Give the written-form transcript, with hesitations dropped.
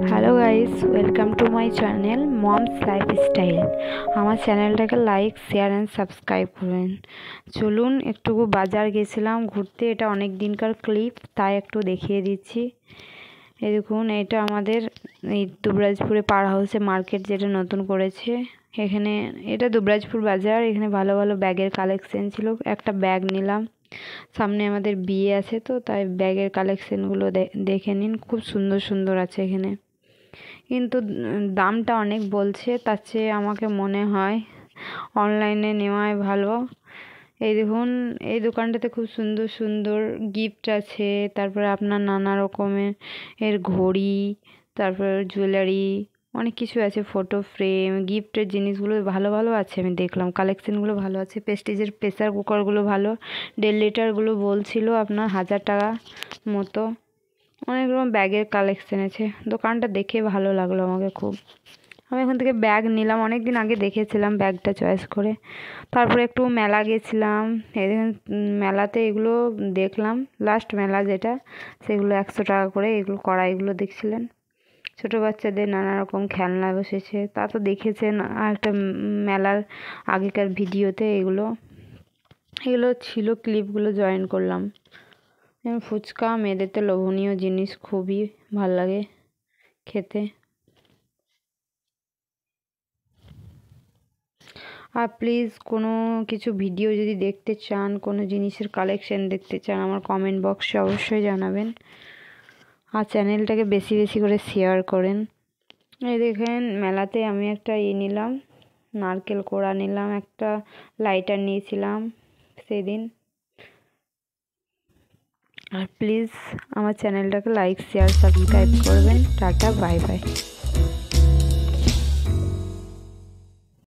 Hello guys, welcome to my channel moms lifestyle. আমার চ্যানেলটাকে like, share and subscribe করবেন। চলুন, একটু বাজার গেছিলাম ঘুরতে। এটা অনেক দিনকার ক্লিপ, তাই একটু দেখিয়ে দিচ্ছি। এই দেখুন, এটা আমাদের এই দুবরাজপুরে পাড় হাউসে মার্কেট যেটা নতুন করেছে। এখানে এটা দুবরাজপুর বাজার। এখানে ভালো ভালো ব্যাগের কালেকশন ছিল। একটা ব্যাগ নিলাম, সামনে আমাদের বিয়ে আছে, তো তাই ব্যাগের কালেকশনগুলো দেখে নিন। খুব সুন্দর সুন্দর আছে এখানে, কিন্তু দামটা অনেক বলছে। তার চেয়ে আমাকে মনে হয় অনলাইনে নেওয়াই ভালো। এই দেখুন, এই দোকানটাতে খুব সুন্দর সুন্দর গিফট আছে। তারপরে আপনার নানা রকমের ঘড়ি, তারপর জুয়েলারি, অনেক কিছু আছে। ফটো ফ্রেম, গিফটের জিনিসগুলো ভালো ভালো আছে। আমি দেখলাম কালেকশনগুলো ভালো আছে। প্রেস্টিজের প্রেসার কুকারগুলো ভালো। 1.5 লিটারগুলো বলছিল আপনার 1000 টাকা মতো। অনেক রকম ব্যাগের কালেকশন আছে। দোকানটা দেখে ভালো লাগলো আমাকে খুব। আমি এখান থেকে ব্যাগ নিলাম, অনেক দিন আগে দেখেছিলাম ব্যাগটা চয়েস করে। তারপরে একটু মেলা গেছিলাম। এদিন মেলাতে এগুলো দেখলাম, লাস্ট মেলা যেটা, সেগুলো 100 টাকা করে। এগুলো কড়াইগুলো দেখছিলেন, ছোটো বাচ্চাদের নানা রকম খেলনা বসেছে। তা তো দেখেছেন আর একটা মেলার আগেকার ভিডিওতে। এগুলো এগুলো ছিল, ক্লিপগুলো জয়েন করলাম। ফুচকা মেয়েদের তো লোভনীয় জিনিস, খুবই ভাল লাগে খেতে। আর প্লিজ, কোনো কিছু ভিডিও যদি দেখতে চান, কোনো জিনিসের কালেকশন দেখতে চান, আমার কমেন্ট বক্সে অবশ্যই জানাবেন। আর চ্যানেলটাকে বেশি বেশি করে শেয়ার করেন। এই দেখেন, মেলাতে আমি একটা নিলাম, নারকেল কোড়া নিলাম, একটা লাইটার নিয়েছিলাম সেদিন। আর প্লিজ আমার চ্যানেলটাকে লাইক, শেয়ার, সাবস্ক্রাইব করবেন। Tata, bye bye.